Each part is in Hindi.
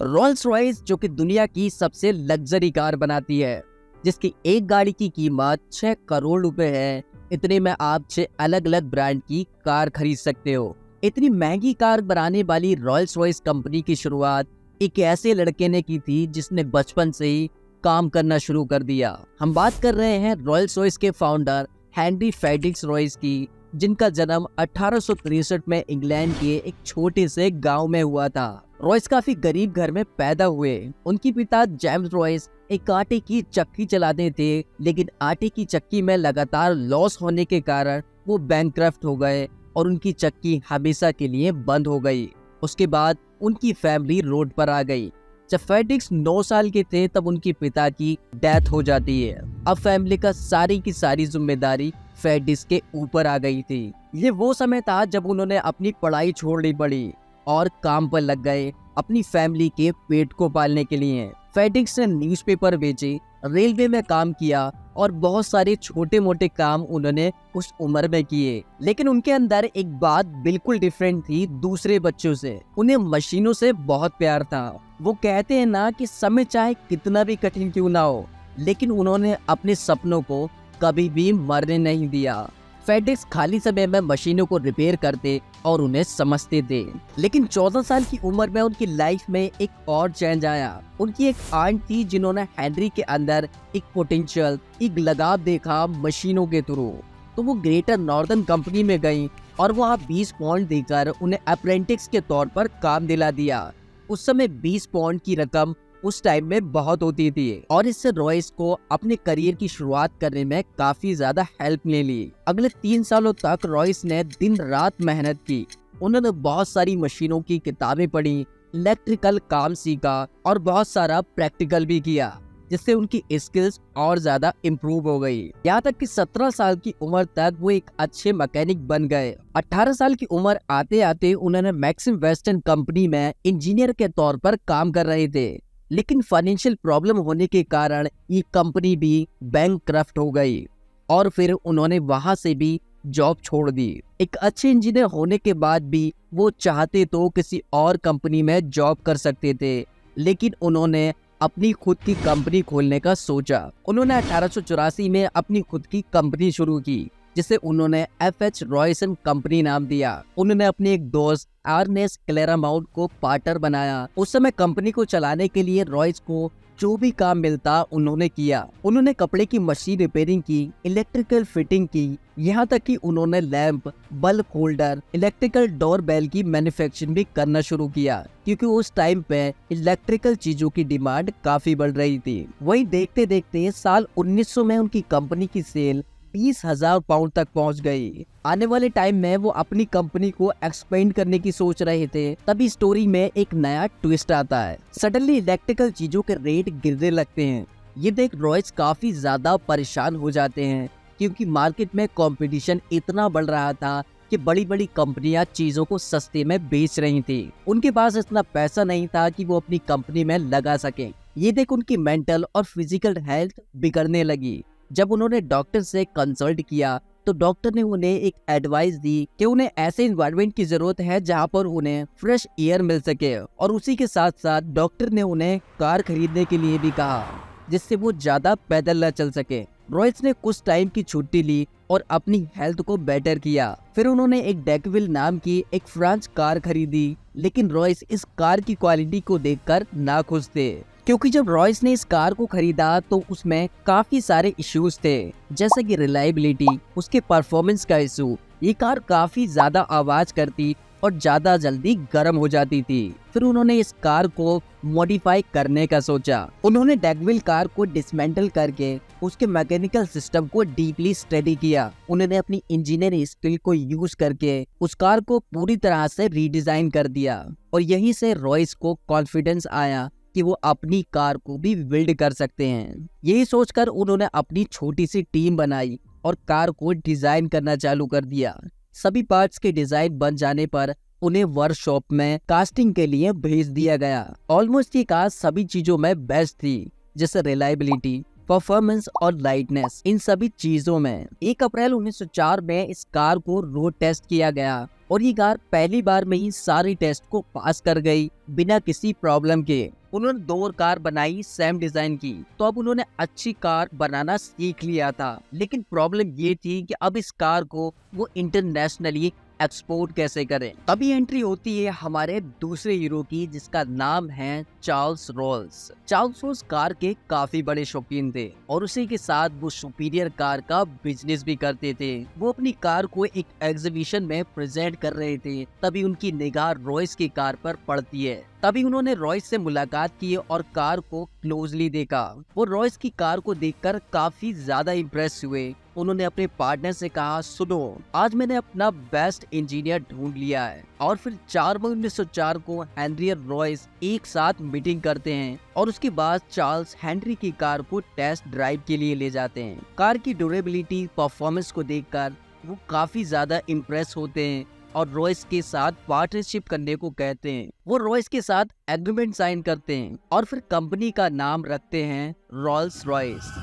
रोल्स रॉयस जो कि दुनिया की सबसे लग्जरी कार बनाती है, जिसकी एक गाड़ी की कीमत 6 करोड़ रुपए है। इतने में आप 6 अलग अलग ब्रांड की कार खरीद सकते हो। इतनी महंगी कार बनाने वाली रोल्स रॉयस कंपनी की शुरुआत एक ऐसे लड़के ने की थी जिसने बचपन से ही काम करना शुरू कर दिया। हम बात कर रहे हैं रोल्स रॉयस के फाउंडर हेनरी फेडिक्स रॉयस की, जिनका जन्म 1863 में इंग्लैंड के एक छोटे से गांव में हुआ था। रॉयस काफी गरीब घर में पैदा हुए। उनके पिता जेम्स रॉयस एक आटे की चक्की चलाते थे, लेकिन आटे की चक्की में लगातार लॉस होने के कारण वो बैंकक्रफ्ट हो गए और उनकी चक्की हमेशा के लिए बंद हो गई। उसके बाद उनकी फैमिली रोड पर आ गई। जब फेडिक्स 9 साल के थे तब उनके पिता की डेथ हो जाती है। अब फैमिली का सारी की सारी जिम्मेदारी फेडिक्स के ऊपर आ गई थी। ये वो समय था जब उन्होंने अपनी पढ़ाई छोड़नी पड़ी और काम पर लग गए अपनी फैमिली के पेट को पालने के लिए। फेडिक्स ने न्यूज़पेपर बेचे, रेलवे में काम किया और बहुत सारे छोटे मोटे काम उन्होंने उस उम्र में किए। लेकिन उनके अंदर एक बात बिल्कुल डिफरेंट थी दूसरे बच्चों से। उन्हें मशीनों से बहुत प्यार था। वो कहते हैं ना कि समय चाहे कितना भी कठिन क्यों ना हो, लेकिन उन्होंने अपने सपनों को कभी भी मरने नहीं दिया। फेडिक्स खाली समय में मशीनों को रिपेयर करते और उन्हें समझते थे। लेकिन 14 साल की उम्र में उनकी लाइफ में एक और चेंज आया। उनकी एक आंट थी जिन्होंने हेनरी के अंदर एक पोटेंशियल, एक लगाव देखा मशीनों के थ्रू। तो वो ग्रेटर नॉर्दर्न कंपनी में गई और वहाँ 20 पाउंड देकर उन्हें अप्रेंटिस के तौर पर काम दिला दिया। उस समय 20 पाउंड की रकम उस टाइम में बहुत होती थी और इससे रॉयस को अपने करियर की शुरुआत करने में काफी ज्यादा हेल्प मिली। अगले 3 सालों तक रॉयस ने दिन रात मेहनत की। उन्होंने बहुत सारी मशीनों की किताबें पढ़ी, इलेक्ट्रिकल काम सीखा और बहुत सारा प्रैक्टिकल भी किया, जिससे उनकी स्किल्स और ज्यादा इम्प्रूव हो गई। यहाँ तक कि 17 साल की उम्र तक वो एक अच्छे मैकेनिक बन गए। 18 साल की उम्र आते आते उन्होंने मैक्सिम वेस्टर्न कंपनी में इंजीनियर के तौर पर काम कर रहे थे। लेकिन फाइनेंशियल प्रॉब्लम होने के कारण ये कंपनी भी बैंकक्रफ्ट हो गई और फिर उन्होंने वहां से भी जॉब छोड़ दी। एक अच्छे इंजीनियर होने के बाद भी वो चाहते तो किसी और कंपनी में जॉब कर सकते थे, लेकिन उन्होंने अपनी खुद की कंपनी खोलने का सोचा। उन्होंने 1884 में अपनी खुद की कंपनी शुरू की, जिसे उन्होंने FH रॉयसन कंपनी नाम दिया। उन्होंने अपने एक दोस्त अर्नेस्ट क्लेरामाउंट को पार्टनर बनाया। उस समय कंपनी को चलाने के लिए रॉयस को जो भी काम मिलता उन्होंने किया। उन्होंने कपड़े की मशीन रिपेयरिंग की, इलेक्ट्रिकल फिटिंग की, यहाँ तक कि उन्होंने lamp, bulb holder, electrical door bell की मैन्युफैक्चरिंग भी करना शुरू किया, क्योंकि उस टाइम पे इलेक्ट्रिकल चीजों की डिमांड काफी बढ़ रही थी। वहीं देखते देखते साल 1900 में उनकी कंपनी की सेल 20,000 पाउंड तक पहुंच गई। आने वाले टाइम में वो अपनी कंपनी को एक्सपेंड करने की सोच रहे थे। तभी स्टोरी में एक नया ट्विस्ट आता है। सडनली इलेक्ट्रिकल चीजों के रेट गिरने लगते हैं। ये देख रॉयस काफी ज्यादा परेशान हो जाते हैं, क्योंकि मार्केट में कंपटीशन इतना बढ़ रहा था कि बड़ी बड़ी कंपनियां चीजों को सस्ते में बेच रही थी। उनके पास इतना पैसा नहीं था कि वो अपनी कंपनी में लगा सके। ये देख उनकी मेंटल और फिजिकल हेल्थ बिगड़ने लगी। जब उन्होंने डॉक्टर से कंसल्ट किया तो डॉक्टर ने उन्हें एक एडवाइस दी कि उन्हें ऐसे एनवायरनमेंट की जरूरत है जहां पर उन्हें फ्रेश एयर मिल सके, और उसी के साथ साथ डॉक्टर ने उन्हें कार खरीदने के लिए भी कहा, जिससे वो ज्यादा पैदल न चल सके। रॉयस ने कुछ टाइम की छुट्टी ली और अपनी हेल्थ को बेटर किया। फिर उन्होंने एक डेकविल नाम की एक फ्रेंच कार खरीदी। लेकिन रॉयस इस कार की क्वालिटी को देखकर नाखुश थे, क्योंकि जब रॉयस ने इस कार को खरीदा तो उसमें काफी सारे इश्यूज थे, जैसे कि रिलायबिलिटी, उसके परफॉर्मेंस का इशू। ये कार काफी ज्यादा आवाज करती और ज्यादा जल्दी गर्म हो जाती थी। फिर उन्होंने इस कार को मॉडिफाई करने का सोचा। उन्होंने डेकविल कार को डिसमेंटल करके उसके मैकेनिकल सिस्टम को डीपली स्टडी किया। उन्होंने अपनी इंजीनियरिंग स्किल को यूज करके उस कार को पूरी तरह से रीडिजाइन कर दिया, और यहीं से रॉयस को कॉन्फिडेंस आया कि वो अपनी कार को भी बिल्ड कर सकते हैं। यही सोचकर उन्होंने अपनी छोटी सी टीम बनाई और कार को डिजाइन करना चालू कर दिया। सभी पार्ट्स के डिजाइन बन जाने पर उन्हें वर्कशॉप में कास्टिंग के लिए भेज दिया गया। ऑलमोस्ट ये कार सभी चीजों में बेस्ट थी, जैसे रिलायबिलिटी, परफॉर्मेंस और लाइटनेस, इन सभी चीजों में 1 अप्रैल 1904 में इस कार को रोड टेस्ट किया गया और ये कार पहली बार में ही सारी टेस्ट को पास कर गई बिना किसी प्रॉब्लम के। उन्होंने 2 और कार बनाई सेम डिजाइन की, तो अब उन्होंने अच्छी कार बनाना सीख लिया था। लेकिन प्रॉब्लम ये थी कि अब इस कार को वो इंटरनेशनली एक्सपोर्ट कैसे करें। तभी एंट्री होती है हमारे दूसरे हीरो की, जिसका नाम है Charles roles. Charles roles car के काफी बड़े शौकीन थे और उसी के साथ वो सुपीरियर कार का बिजनेस भी करते थे। वो अपनी कार को एक एग्जीबिशन में प्रेजेंट कर रहे थे, तभी उनकी निगाह रॉयस की कार पर पड़ती है। तभी उन्होंने रॉयस से मुलाकात की और कार को क्लोजली देखा। वो रॉयस की कार को देखकर काफी ज्यादा इम्प्रेस हुए। उन्होंने अपने पार्टनर से कहा, सुनो, आज मैंने अपना बेस्ट इंजीनियर ढूंढ लिया है। और फिर 4 मई 1904 को हेनरी और रॉयस एक साथ मीटिंग करते हैं और उसके बाद चार्ल्स हेनरी की कार को टेस्ट ड्राइव के लिए ले जाते हैं। कार की ड्यूरेबिलिटी, परफॉर्मेंस को देखकर वो काफी ज्यादा इम्प्रेस होते हैं और रॉयस के साथ पार्टनरशिप करने को कहते हैं। वो रॉयस के साथ एग्रीमेंट साइन करते हैं और फिर कंपनी का नाम रखते हैं रोल्स रॉयस।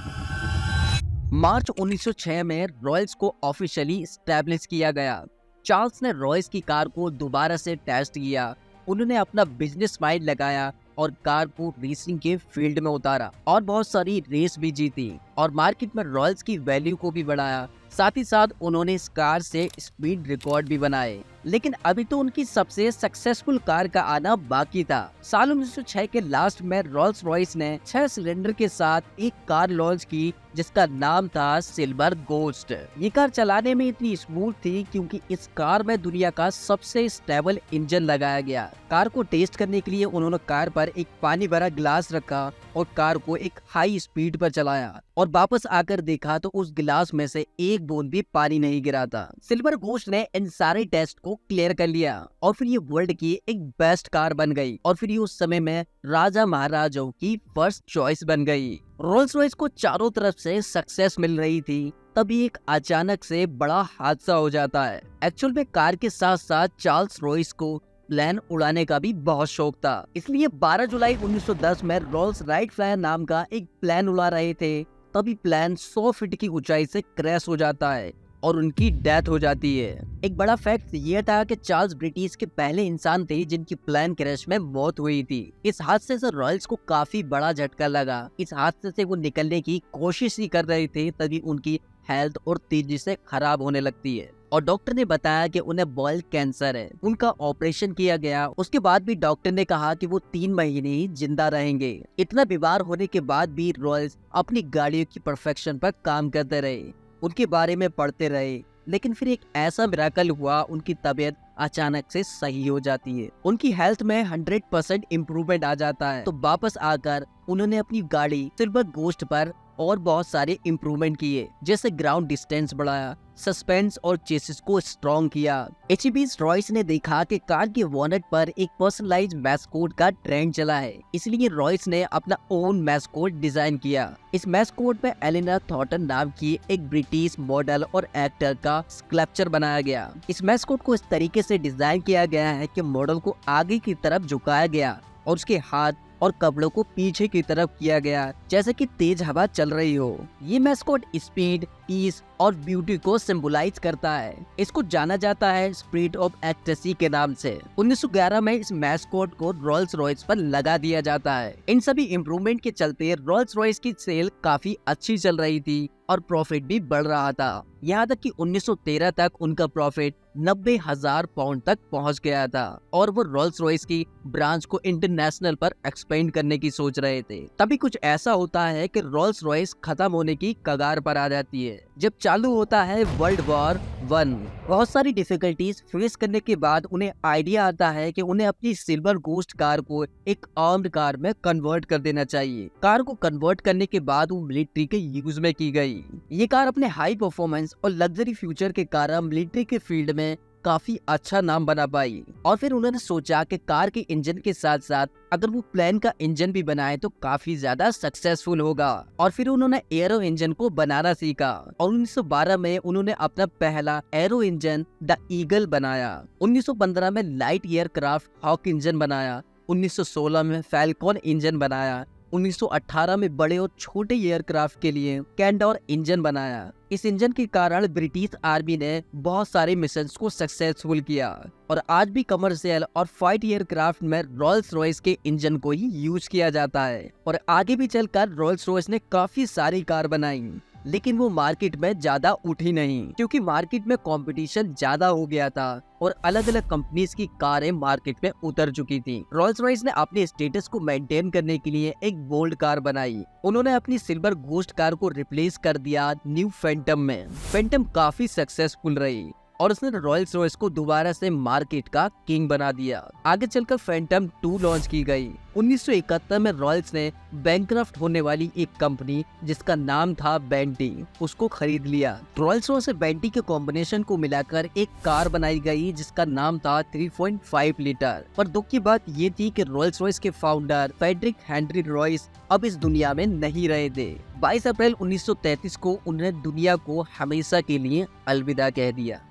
मार्च 1906 में रॉयल्स को ऑफिशियली एस्टैब्लिश किया गया। चार्ल्स ने रॉयस की कार को दोबारा से टेस्ट किया। उन्होंने अपना बिजनेस माइंड लगाया और कार को रेसिंग के फील्ड में उतारा और बहुत सारी रेस भी जीती और मार्केट में रॉयल्स की वैल्यू को भी बढ़ाया। साथ ही साथ उन्होंने इस कार से स्पीड रिकॉर्ड भी बनाए। लेकिन अभी तो उनकी सबसे सक्सेसफुल कार का आना बाकी था। साल 1906 के लास्ट में रोल्स रॉयस ने 6 सिलेंडर के साथ एक कार लॉन्च की जिसका नाम था सिल्वर गोस्ट। ये कार चलाने में इतनी स्मूथ थी क्योंकि इस कार में दुनिया का सबसे स्टेबल इंजन लगाया गया। कार को टेस्ट करने के लिए उन्होंने कार पर एक पानी भरा गिलास रखा और कार को एक हाई स्पीड पर चलाया और वापस आकर देखा तो उस गिलास में से एक बूंद भी पानी नहीं गिरा था। सिल्वर गोस्ट ने इन सारे टेस्ट को क्लियर कर लिया और फिर ये वर्ल्ड की एक बेस्ट कार बन गई और फिर ये उस समय में राजा महाराजाओं की फर्स्ट चॉइस बन गई। रोल्स रॉयस को चारों तरफ से सक्सेस मिल रही थी, तभी एक अचानक से बड़ा हादसा हो जाता है। एक्चुअल में कार के साथ साथ चार्ल्स रॉयस को प्लेन उड़ाने का भी बहुत शौक था, इसलिए 12 जुलाई 1910 में रोल्स राइट फ्लायर नाम का एक प्लेन उड़ा रहे थे। तभी प्लेन 100 फीट की ऊंचाई से क्रैश हो जाता है और उनकी डेथ हो जाती है। एक बड़ा फैक्ट ये था कि चार्ल्स ब्रिटिश के पहले इंसान थे जिनकी प्लेन क्रैश में मौत हुई थी। इस हादसे से रॉयल्स को काफी बड़ा झटका लगा। इस हादसे से वो निकलने की कोशिश ही कर रहे थे, तभी उनकी हेल्थ और तेजी से खराब होने लगती है और डॉक्टर ने बताया कि उन्हें बॉयल कैंसर है। उनका ऑपरेशन किया गया। उसके बाद भी डॉक्टर ने कहा कि वो 3 महीने ही जिंदा रहेंगे। इतना बीमार होने के बाद भी रॉयल्स अपनी गाड़ियों की परफेक्शन पर काम करते रहे, उनके बारे में पढ़ते रहे। लेकिन फिर एक ऐसा मिराकल हुआ, उनकी तबीयत अचानक से सही हो जाती है। उनकी हेल्थ में 100% इम्प्रूवमेंट आ जाता है। तो वापस आकर उन्होंने अपनी गाड़ी सिल्वर गोस्ट पर और बहुत सारे इम्प्रूवमेंट किए, जैसे ग्राउंड डिस्टेंस बढ़ाया, सस्पेंस और चेसिस को स्ट्रॉन्ग किया। एचबीस रॉयस ने देखा कि कार के वॉनेट पर एक पर्सनलाइज्ड मैस्कोट का ट्रेंड चला है, इसलिए रॉयस ने अपना ओन मैस्कोट डिजाइन किया। इस मैस्कोट में एलिना थॉर्टन नाम की एक ब्रिटिश मॉडल और एक्टर का स्कल्पचर बनाया गया। इस मैस्कोट को इस तरीके से डिजाइन किया गया है कि मॉडल को आगे की तरफ झुकाया गया और उसके हाथ और कपड़ों को पीछे की तरफ किया गया, जैसे कि तेज हवा चल रही हो। ये मैस्कोट स्पीड, पीस और ब्यूटी को सिंबलाइज करता है। इसको जाना जाता है स्पिरिट ऑफ एक्टेसी के नाम से। 1911 में इस मैस्कोट को रोल्स रॉयस पर लगा दिया जाता है। इन सभी इम्प्रूवमेंट के चलते रोल्स रॉयस की सेल काफी अच्छी चल रही थी और प्रॉफिट भी बढ़ रहा था। यहाँ तक कि 1913 तक उनका प्रॉफिट 90,000 पाउंड तक पहुँच गया था और वो रोल्स रॉयस की ब्रांच को इंटरनेशनल पर एक्सपेंड करने की सोच रहे थे। तभी कुछ ऐसा होता है कि रोल्स रॉयस खत्म होने की कगार पर आ जाती है जब चालू होता है वर्ल्ड वॉर 1। बहुत सारी डिफिकल्टीज फेस करने के बाद उन्हें आइडिया आता है कि उन्हें अपनी सिल्वर गोस्ट कार को एक आर्म्ड कार में कन्वर्ट कर देना चाहिए। कार को कन्वर्ट करने के बाद वो मिलिट्री के यूज में की गई। ये कार अपने हाई परफॉर्मेंस और लग्जरी फ्यूचर के कारण मिलिट्री के फील्ड में काफी अच्छा नाम बना पाई और फिर उन्होंने सोचा कि कार के इंजन के साथ साथ अगर वो प्लेन का इंजन भी बनाए तो काफी ज्यादा सक्सेसफुल होगा और फिर उन्होंने एरो इंजन को बनाना सीखा और 1912 में उन्होंने अपना पहला एरो इंजन द ईगल बनाया। 1915 में लाइट एयरक्राफ्ट हॉक इंजन बनाया। 1916 में फैल्कॉन इंजन बनाया। 1918 में बड़े और छोटे एयरक्राफ्ट के लिए कैंडोर इंजन बनाया। इस इंजन के कारण ब्रिटिश आर्मी ने बहुत सारे मिशंस को सक्सेसफुल किया और आज भी कमर्शियल और फाइट एयरक्राफ्ट में रोल्स रॉयस के इंजन को ही यूज किया जाता है। और आगे भी चलकर रोल्स रॉयस ने काफी सारी कार बनाई, लेकिन वो मार्केट में ज्यादा उठी नहीं क्योंकि मार्केट में कंपटीशन ज्यादा हो गया था और अलग अलग कंपनीज की कारें मार्केट में उतर चुकी थी। रोल्स रॉयस ने अपने स्टेटस को मेंटेन करने के लिए एक बोल्ड कार बनाई। उन्होंने अपनी सिल्वर गोस्ट कार को रिप्लेस कर दिया न्यू फैंटम में। फैंटम काफी सक्सेसफुल रही और उसने रॉयल्स रॉयस को दोबारा से मार्केट का किंग बना दिया। आगे चलकर फैंटम 2 लॉन्च की गई। 1971 में रॉयल्स ने बैंकक्रफ्ट होने वाली एक कंपनी जिसका नाम था बेंटी, उसको खरीद लिया। रॉयल्स रॉयस और बेंटी के कॉम्बिनेशन को मिलाकर एक कार बनाई गई जिसका नाम था 3.5 लीटर। पर दुख की बात ये थी कि रॉयल्स रॉयस के फाउंडर फ्रेडरिक हेनरी रॉयस अब इस दुनिया में नहीं रहे थे। 22 अप्रैल 1933 को उन्होंने दुनिया को हमेशा के लिए अलविदा कह दिया।